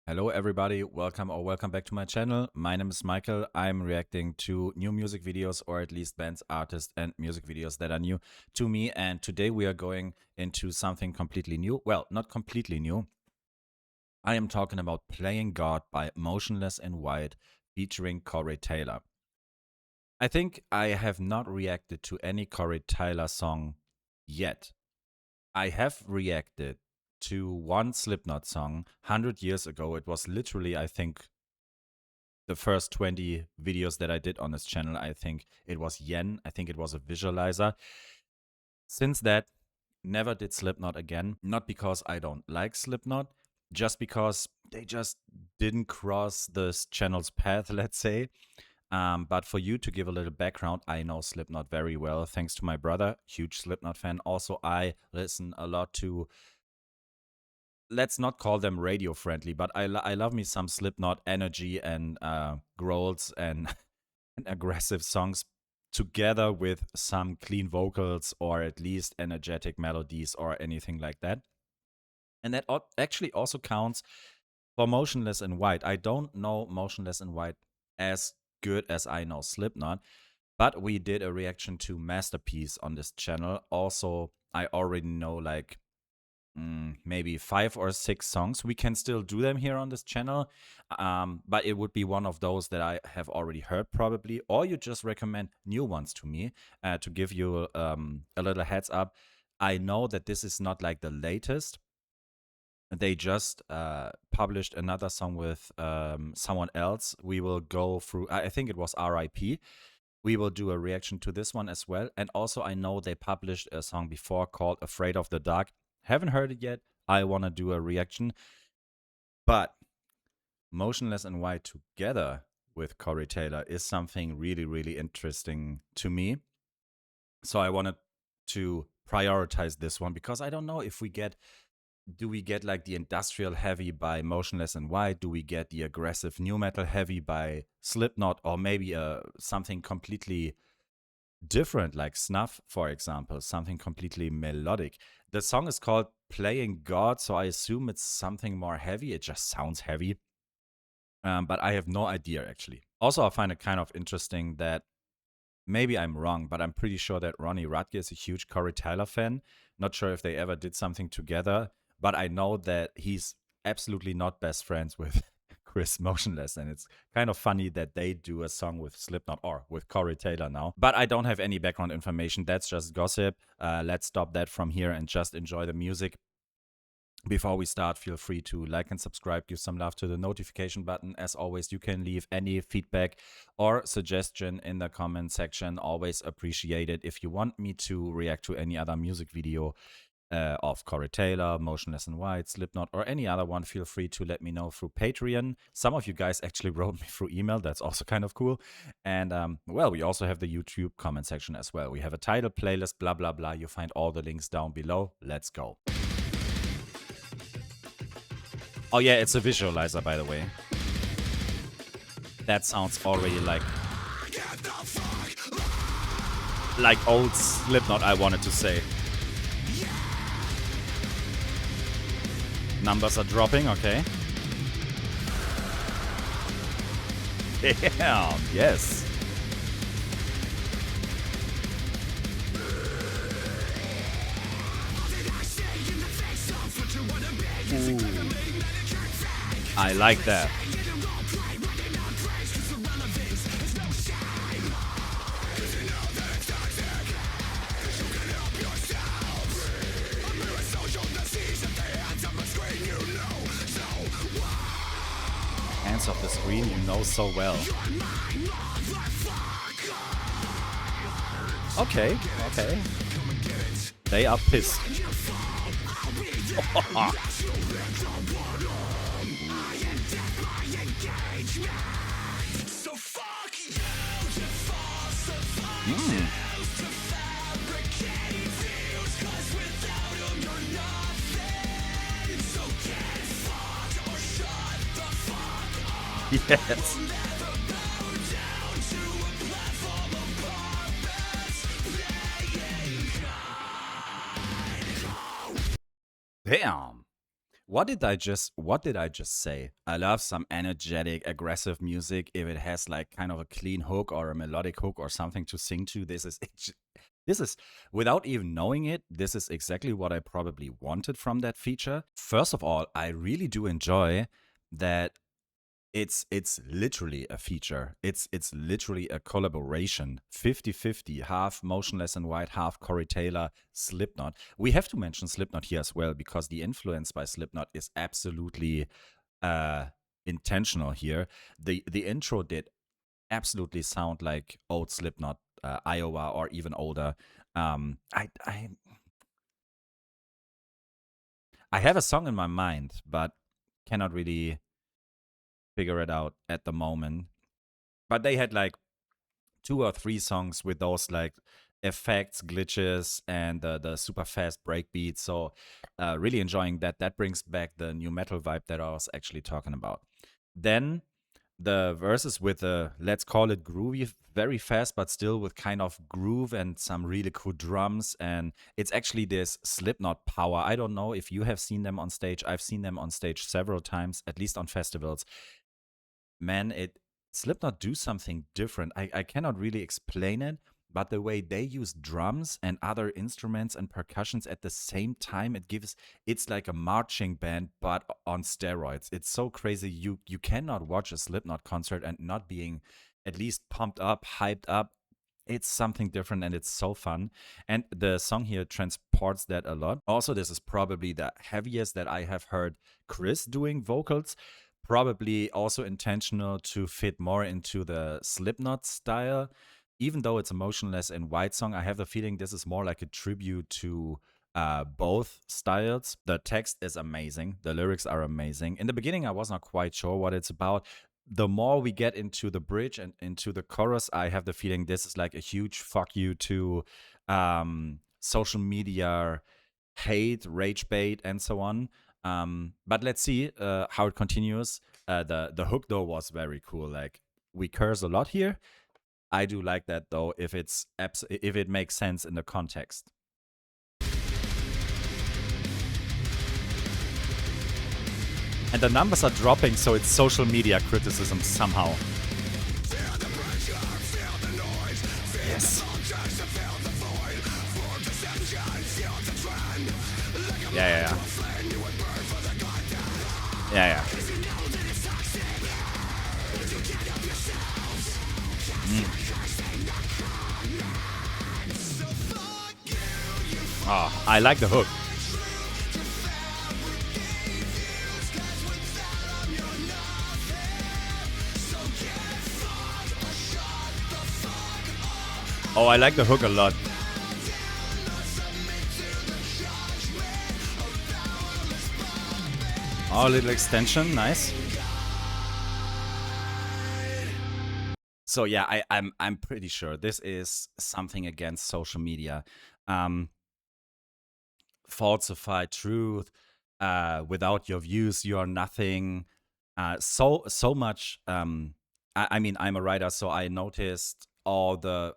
Hello everybody, welcome back to my channel. My name is Michael. I'm reacting to new music videos, or at least bands, artists and music videos that are new to me, and today we are going into something completely new. Well, not completely new. I am talking about Playing God by Motionless in White featuring Corey Taylor. I think I have not reacted to any Corey Taylor song yet. I have reacted to one Slipknot song 100 years ago. It was literally, I think, the first 20 videos that I did on this channel. I think it was Yen. I think it was a visualizer. Since that, never did Slipknot again. Not because I don't like Slipknot, just because they just didn't cross this channel's path, let's say. But for you to give a little background, I know Slipknot very well, thanks to my brother, huge Slipknot fan. Also, I listen a lot to, let's not call them radio friendly, but I love me some Slipknot energy and growls and, and aggressive songs together with some clean vocals or at least energetic melodies or anything like that. And that actually also counts for Motionless in White. I don't know Motionless in White as good as I know Slipknot, but we did a reaction to Masterpiece on this channel. Also, I already know like maybe 5 or 6 songs. We can still do them here on this channel, but it would be one of those that I have already heard probably, or you just recommend new ones to me to give you a little heads up. I know that this is not like the latest. They just published another song with someone else. We will go through, I think it was RIP. We will do a reaction to this one as well. And also, I know they published a song before called Afraid of the Dark. Haven't heard it yet. I want to do a reaction. But Motionless in White together with Corey Taylor is something really, really interesting to me. So I wanted to prioritize this one because I don't know if do we get like the industrial heavy by Motionless in White? Do we get the aggressive new metal heavy by Slipknot? Or maybe something completely different, like Snuff, for example, something completely melodic. The song is called Playing God, so I assume it's something more heavy. It just sounds heavy. But I have no idea, actually. Also, I find it kind of interesting that maybe I'm wrong, but I'm pretty sure that Ronnie Radke is a huge Corey Taylor fan. Not sure if they ever did something together, but I know that he's absolutely not best friends with Chris Motionless, and it's kind of funny that they do a song with Slipknot or with Corey Taylor now. But I don't have any background information. That's just gossip. Let's stop that from here and just enjoy the music. Before we start, feel free to like and subscribe, give some love to the notification button. As always, you can leave any feedback or suggestion in the comment section. Always appreciate it. If you want me to react to any other music video of Corey Taylor, Motionless in White, Slipknot, or any other one, feel free to let me know through Patreon. Some of you guys actually wrote me through email. That's also kind of cool. And, well, we also have the YouTube comment section as well. We have a title, playlist, blah, blah, blah. You find all the links down below. Let's go. Oh yeah, it's a visualizer, by the way. That sounds already like old Slipknot, I wanted to say. Numbers are dropping, okay. Damn, yes. Ooh. I like that. Hands off the screen, you know so well. Okay, okay. They are pissed. Yes. Damn. what did I just say? I love some energetic, aggressive music if it has like kind of a clean hook or a melodic hook or something to sing to. This is without even knowing it, this is exactly what I probably wanted from that feature. First of all, I really do enjoy that it's literally a feature. It's literally a collaboration. 50-50, half Motionless and White, half Corey Taylor, Slipknot. We have to mention Slipknot here as well because the influence by Slipknot is absolutely uh intentional here. The intro did absolutely sound like old Slipknot, Iowa or even older. I have a song in my mind, but cannot really figure it out at the moment. But they had like two or three songs with those like effects, glitches, and the super fast breakbeats. So really enjoying that. That brings back the new metal vibe that I was actually talking about. Then the verses with the, let's call it groovy, very fast, but still with kind of groove and some really cool drums. And it's actually this Slipknot power. I don't know if you have seen them on stage. I've seen them on stage several times, at least on festivals. Man, it Slipknot do something different. I cannot really explain it, but the way they use drums and other instruments and percussions at the same time, it's like a marching band but on steroids. It's so crazy. You cannot watch a Slipknot concert and not being at least pumped up, hyped up. It's something different and it's so fun. And the song here transports that a lot. Also, this is probably the heaviest that I have heard Chris doing vocals. Probably also intentional to fit more into the Slipknot style. Even though it's a Motionless and White song, I have the feeling this is more like a tribute to both styles. The text is amazing. The lyrics are amazing. In the beginning, I was not quite sure what it's about. The more we get into the bridge and into the chorus, I have the feeling this is like a huge fuck you to social media hate, rage bait, and so on. But let's see how it continues. The hook though was very cool. Like we curse a lot here. I do like that though if it makes sense in the context. And the numbers are dropping, so it's social media criticism somehow. Yes. Yeah. Yeah. Oh, I like the hook. Oh, I like the hook a lot. Oh, a little extension, nice. So yeah, I'm pretty sure this is something against social media. Falsify truth. Without your views, you are nothing. So much. I mean, I'm a writer, so I noticed all the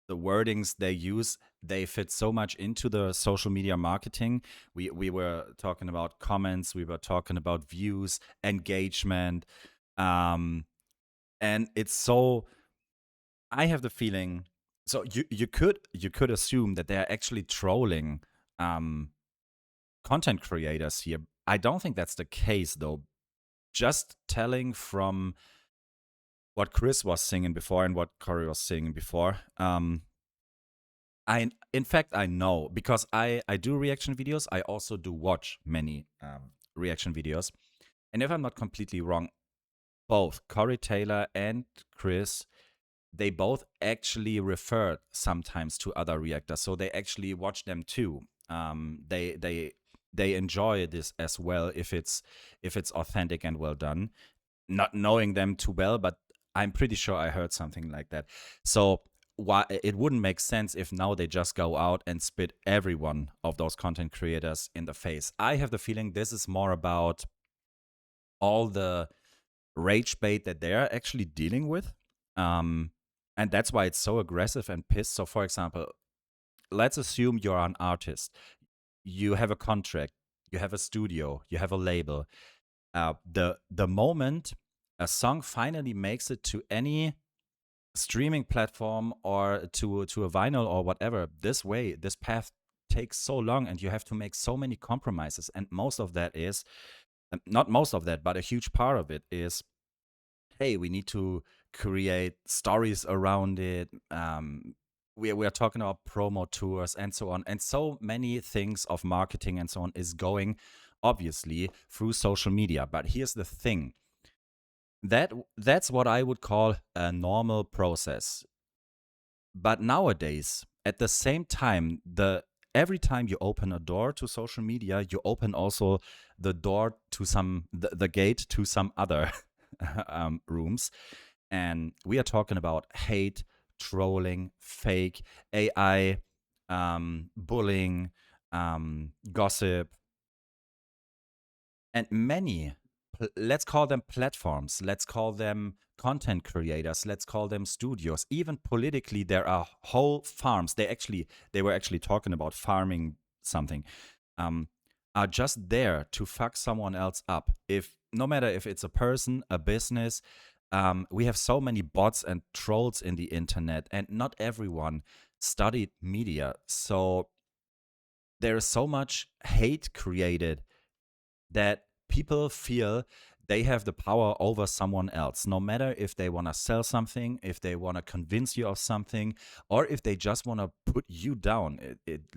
wordings they use. They fit so much into the social media marketing. We were talking about comments. We were talking about views, engagement, and it's so. I have the feeling. So you could assume that they are actually trolling content creators here. I don't think that's the case though. Just telling from what Chris was singing before and what Corey was singing before. In fact I know because I do reaction videos. I also do watch many reaction videos, and if I'm not completely wrong, both Corey Taylor and Chris, they both actually refer sometimes to other reactors, so they actually watch them too. They enjoy this as well if it's authentic and well done. Not knowing them too well, but I'm pretty sure I heard something like that. So why it wouldn't make sense if now they just go out and spit every one of those content creators in the face. I have the feeling this is more about all the rage bait that they're actually dealing with. And that's why it's so aggressive and pissed. So, for example, let's assume you're an artist. You have a contract. you have a studio, you have a label. The moment a song finally makes it to any streaming platform or to a vinyl or whatever, this path takes so long, and you have to make so many compromises. And most of that is not most of that, but a huge part of it is, hey, we need to create stories around it. We are talking about promo tours and so on, and so many things of marketing and so on is going obviously through social media. But here's the thing, that's what I would call a normal process. But nowadays, at the same time, the every time you open a door to social media, you open also the door to the gate to some other rooms. And we are talking about hate, trolling, fake, AI, bullying, gossip, and many, let's call them platforms, let's call them content creators, let's call them studios. Even politically, there are whole farms. They were actually talking about farming something. Um, are just there to fuck someone else up. If no matter if it's a person, a business, we have so many bots and trolls in the internet, and not everyone studied media. So there is so much hate created that people feel they have the power over someone else, no matter if they want to sell something, if they want to convince you of something, or if they just want to put you down,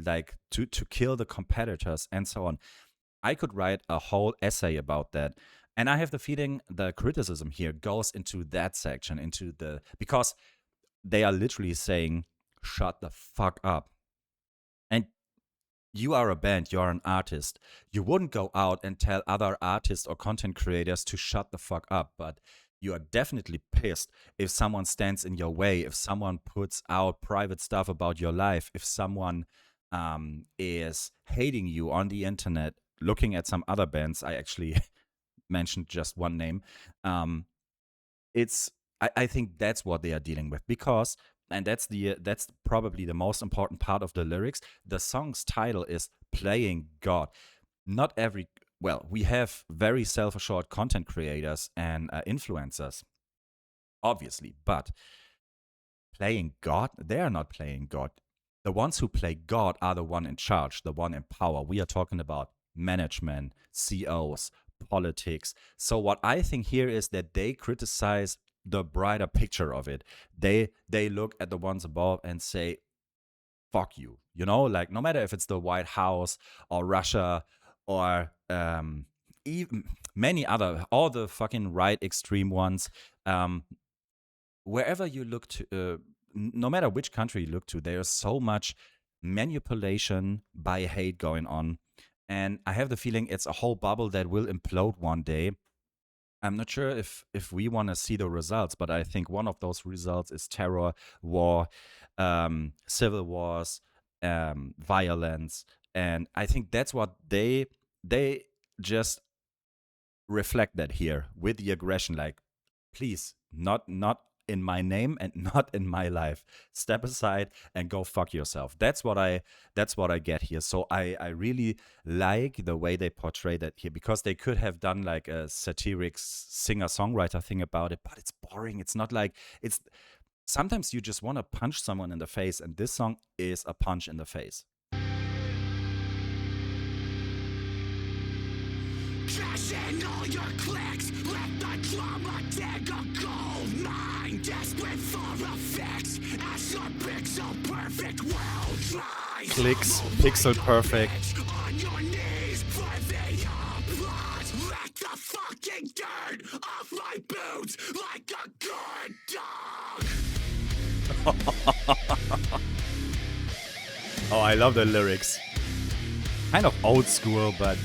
like to kill the competitors and so on. I could write a whole essay about that. And I have the feeling the criticism here goes into that section, because they are literally saying, shut the fuck up. And you are a band, you are an artist. You wouldn't go out and tell other artists or content creators to shut the fuck up, but you are definitely pissed if someone stands in your way, if someone puts out private stuff about your life, if someone is hating you on the internet. Looking at some other bands, I actually mentioned just one name. It's I think that's what they are dealing with, because and that's probably the most important part of the lyrics. The song's title is Playing God. Not every Well, we have very self-assured content creators and influencers, obviously, but playing God, they are not playing God. The ones who play God are the one in charge, the one in power. We are talking about management, COs, politics. So what I think here is that they criticize the brighter picture of it. They look at the ones above and say, fuck you. You know, like no matter if it's the White House or Russia or even many other, all the fucking right extreme ones, wherever you look to, no matter which country you look to, there is so much manipulation by hate going on. And I have the feeling it's a whole bubble that will implode one day. I'm not sure if we want to see the results, but I think one of those results is terror, war, civil wars, violence, and I think that's what they just reflect that here with the aggression. Like, please, not in my name and not in my life. Step aside and go fuck yourself. That's what I get here. So I really like the way they portray that here, because they could have done like a satiric singer-songwriter thing about it, but it's boring. It's not like it's sometimes you just want to punch someone in the face, and this song is a punch in the face. Cash in all your clicks, let the drama dig a gold mine. Desperate for a fix, as your pixel perfect world tries. Clicks, pixel perfect. On your knees for the applause. Let the fucking dirt off my boots like a good dog. Oh, I love the lyrics. Kind of old school, but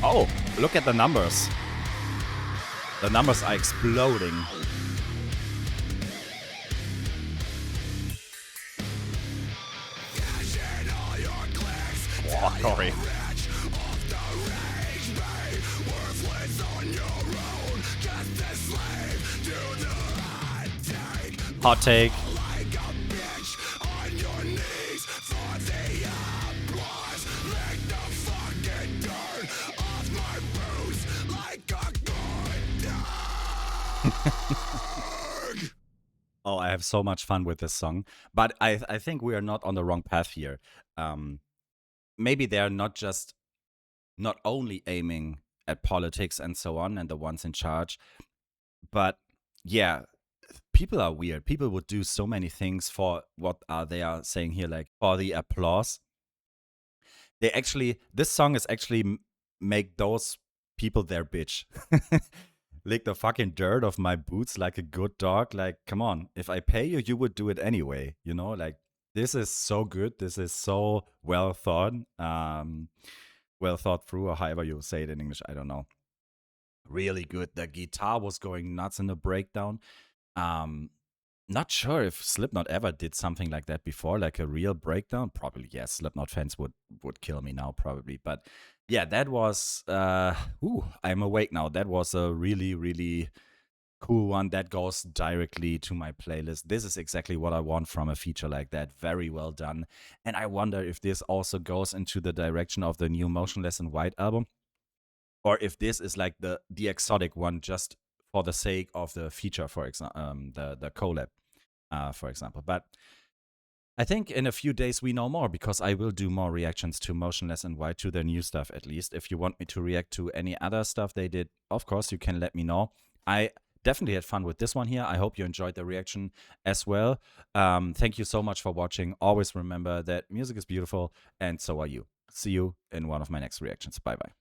oh, look at the numbers. The numbers are exploding. Oh, Corey. Hot take. Oh, I have so much fun with this song, but I think we are not on the wrong path here. Um, Maybe they're not only aiming at politics and so on and the ones in charge, but yeah, people are weird. People would do so many things for what they are saying here, like for the applause. They actually, this song is actually make those people their bitch. Lick the fucking dirt off my boots like a good dog. Like, come on, if I pay you, you would do it anyway. You know, like this is so good. This is so well thought through, or however you say it in English. I don't know. Really good. The guitar was going nuts in the breakdown. Um, Not sure if Slipknot ever did something like that before, like a real breakdown. Probably yes. Slipknot fans would kill me now, probably. But yeah, that was. I'm awake now. That was a really really cool one. That goes directly to my playlist. This is exactly what I want from a feature like that. Very well done. And I wonder if this also goes into the direction of the new Motionless in White album, or if this is like the exotic one just for the sake of the feature, for example, the collab, for example. But I think in a few days we know more, because I will do more reactions to Motionless and White, to their new stuff at least. If you want me to react to any other stuff they did, of course you can let me know. I definitely had fun with this one here. I hope you enjoyed the reaction as well. Thank you so much for watching. Always remember that music is beautiful, and so are you. See you in one of my next reactions. Bye bye.